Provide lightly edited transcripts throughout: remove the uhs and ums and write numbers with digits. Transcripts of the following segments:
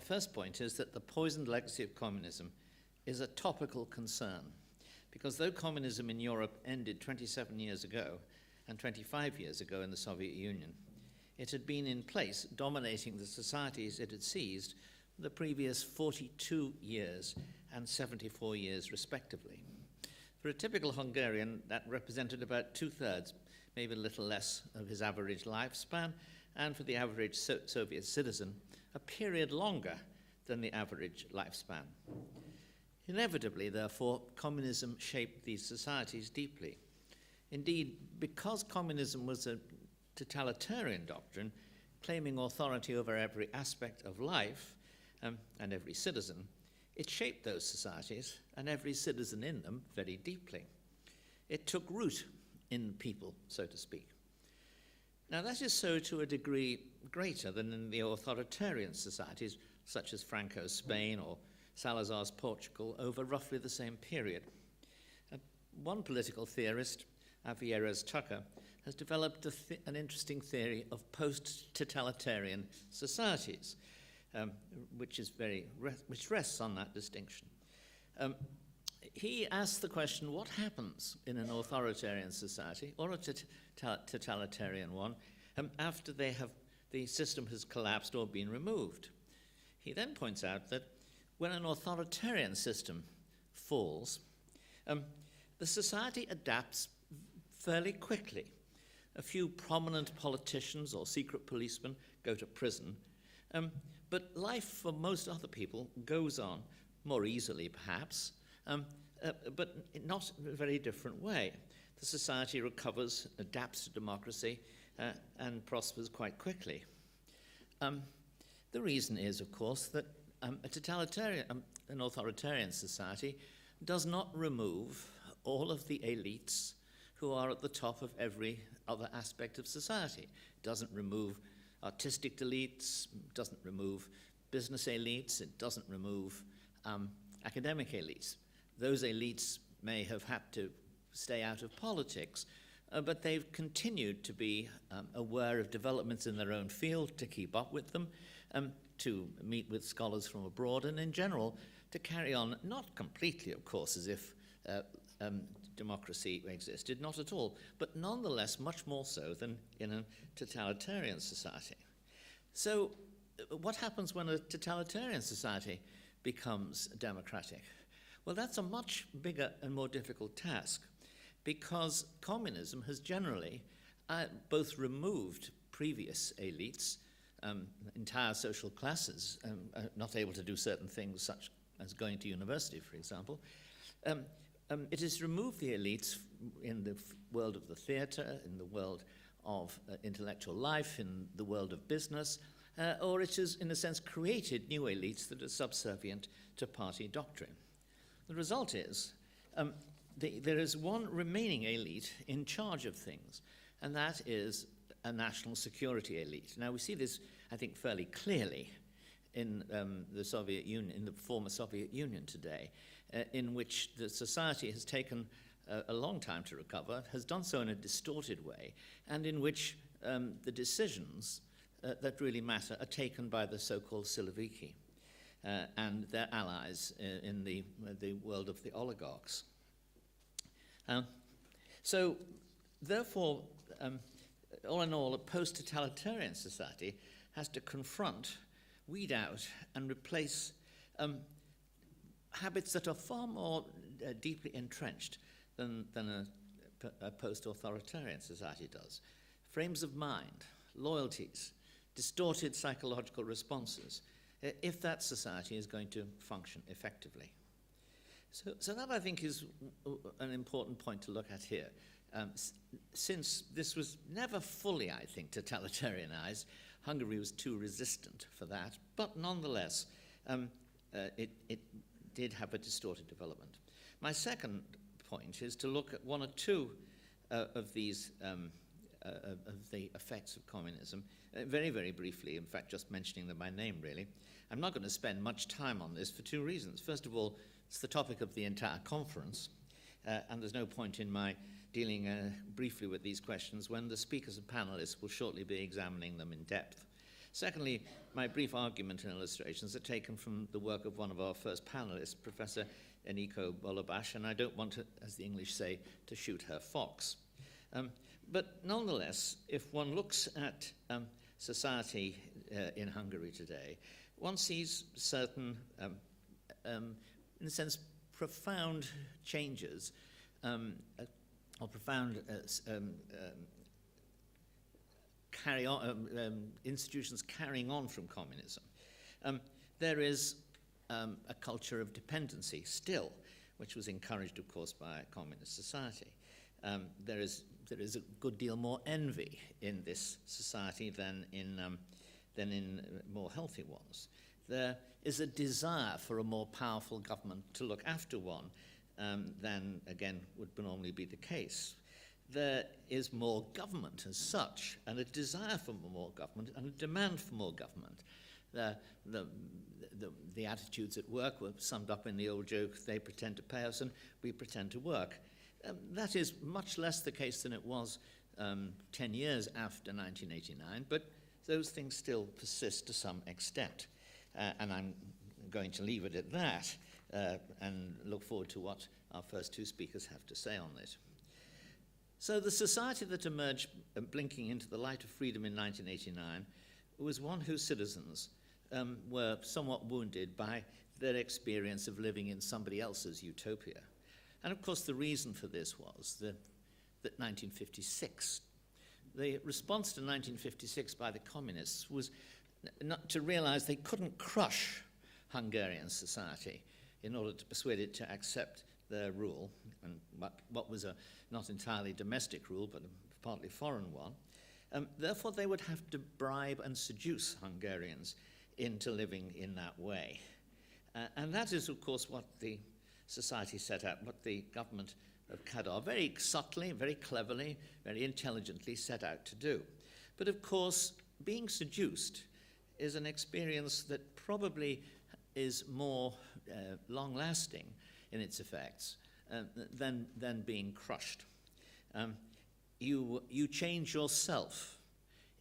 first point is that the poisoned legacy of communism is a topical concern, because though communism in Europe ended 27 years ago and 25 years ago in the Soviet Union, it had been in place, dominating the societies it had seized the previous 42 years and 74 years respectively. For a typical Hungarian, that represented about 2/3, maybe a little less, of his average lifespan, and for the average Soviet citizen, a period longer than the average lifespan. Inevitably, therefore, communism shaped these societies deeply. Indeed, because communism was a totalitarian doctrine, claiming authority over every aspect of life and every citizen, it shaped those societies and every citizen in them very deeply. It took root in people, so to speak. Now, that is so to a degree greater than in the authoritarian societies, such as Franco's Spain or Salazar's Portugal, over roughly the same period. One political theorist, Avieres Tucker, has developed an interesting theory of post-totalitarian societies, which rests on that distinction. He asks the question, what happens in an authoritarian society or a totalitarian one after the system has collapsed or been removed? He then points out that when an authoritarian system falls, the society adapts fairly quickly. A few prominent politicians or secret policemen go to prison, but life for most other people goes on more easily, perhaps, but not in a very different way. The society recovers, adapts to democracy, and prospers quite quickly. The reason is, of course, that an authoritarian society does not remove all of the elites who are at the top of every other aspect of society. It doesn't remove artistic elites, doesn't remove business elites, it doesn't remove academic elites. Those elites may have had to stay out of politics, but they've continued to be aware of developments in their own field, to keep up with them, to meet with scholars from abroad, and in general to carry on, not completely, of course, as if democracy existed, not at all, but nonetheless much more so than in a totalitarian society. So what happens when a totalitarian society becomes democratic? Well, that's a much bigger and more difficult task, because communism has generally both removed previous elites, entire social classes not able to do certain things, such as going to university, for example. It has removed the elites in the world of the theatre, in the world of intellectual life, in the world of business, or it has, in a sense, created new elites that are subservient to party doctrine. The result is there is one remaining elite in charge of things, and that is a national security elite. Now, we see this, I think, fairly clearly in the Soviet Union, in the former Soviet Union today, in which the society has taken a long time to recover, has done so in a distorted way, and in which the decisions that really matter are taken by the so-called Siloviki and their allies in the world of the oligarchs. So, therefore, all in all, a post-totalitarian society has to confront, weed out, and replace habits that are far more deeply entrenched than a post-authoritarian society does. Frames of mind, loyalties, distorted psychological responses, if that society is going to function effectively. So that, I think, is an important point to look at here. Since this was never fully, I think, totalitarianized, Hungary was too resistant for that, but nonetheless, it did have a distorted development. My second point is to look at one or two of these of the effects of communism, very, very briefly, in fact, just mentioning them by name, really. I'm not going to spend much time on this for two reasons. First of all, it's the topic of the entire conference, and there's no point in my dealing briefly with these questions when the speakers and panelists will shortly be examining them in depth. Secondly, my brief argument and illustrations are taken from the work of one of our first panelists, Professor Eniko Bolobash, and I don't want to, as the English say, to shoot her fox. But nonetheless, if one looks at society in Hungary today, one sees certain, in a sense, profound changes, or profound institutions carrying on from communism. There is a culture of dependency still, which was encouraged, of course, by a communist society. There is a good deal more envy in this society than in more healthy ones. There is a desire for a more powerful government to look after one than, again, would normally be the case. There is more government as such, and a desire for more government, and a demand for more government. The attitudes at work were summed up in the old joke, they pretend to pay us and we pretend to work. That is much less the case than it was 10 years after 1989, but those things still persist to some extent. And I'm going to leave it at that and look forward to what our first two speakers have to say on it. So the society that emerged blinking into the light of freedom in 1989 was one whose citizens were somewhat wounded by their experience of living in somebody else's utopia. And of course the reason for this was that 1956, the response to 1956 by the communists was not to realize they couldn't crush Hungarian society in order to persuade it to accept their rule, and what was a not entirely domestic rule, but a partly foreign one. Therefore, they would have to bribe and seduce Hungarians into living in that way. And that is, of course, what the society set out, what the government of Kadar very subtly, very cleverly, very intelligently set out to do. But of course, being seduced is an experience that probably is more long-lasting in its effects than being crushed. You change yourself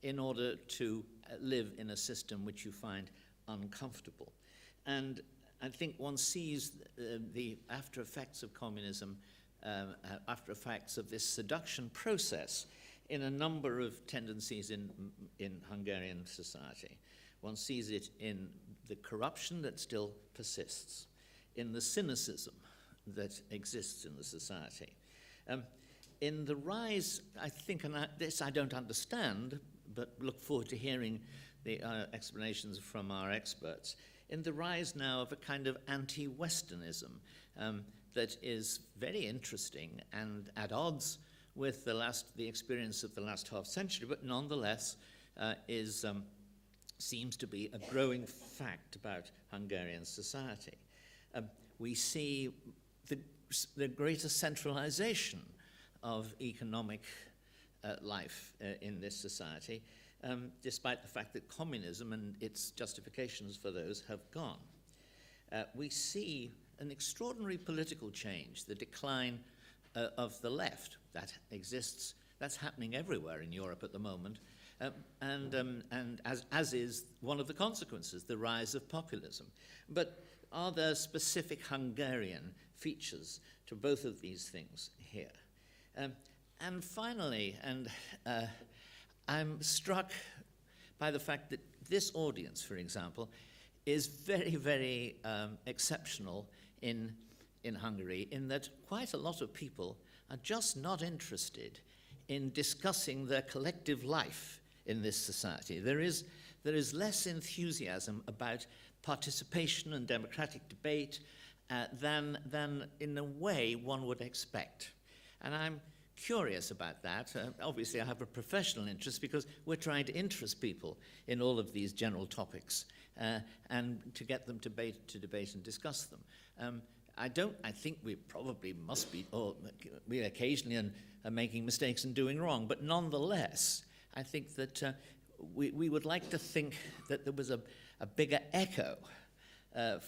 in order to live in a system which you find uncomfortable. And I think one sees the after effects of communism, after effects of this seduction process in a number of tendencies in Hungarian society. One sees it in the corruption that still persists, in the cynicism that exists in the society. In the rise, I think, and this I don't understand, but look forward to hearing the explanations from our experts, in the rise now of a kind of anti-Westernism that is very interesting and at odds with the experience of the last half century, but nonetheless seems to be a growing fact about Hungarian society. We see the greater centralization of economic life in this society, despite the fact that communism and its justifications for those have gone. We see an extraordinary political change, the decline of the left that exists, that's happening everywhere in Europe at the moment, and as is one of the consequences, the rise of populism. But are there specific Hungarian features to both of these things here? And finally, I'm struck by the fact that this audience, for example, is very, very exceptional in Hungary, in that quite a lot of people are just not interested in discussing their collective life in this society. There is less enthusiasm about participation and democratic debate than in a way one would expect. And I'm curious about that. Obviously, I have a professional interest because we're trying to interest people in all of these general topics and to get them to debate and discuss them. I think we probably must be, or we occasionally are making mistakes and doing wrong, but nonetheless, I think that we would like to think that there was a bigger echo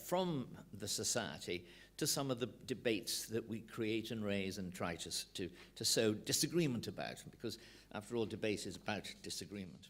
from the society to some of the debates that we create and raise and try to sow disagreement about, because after all, debate is about disagreement.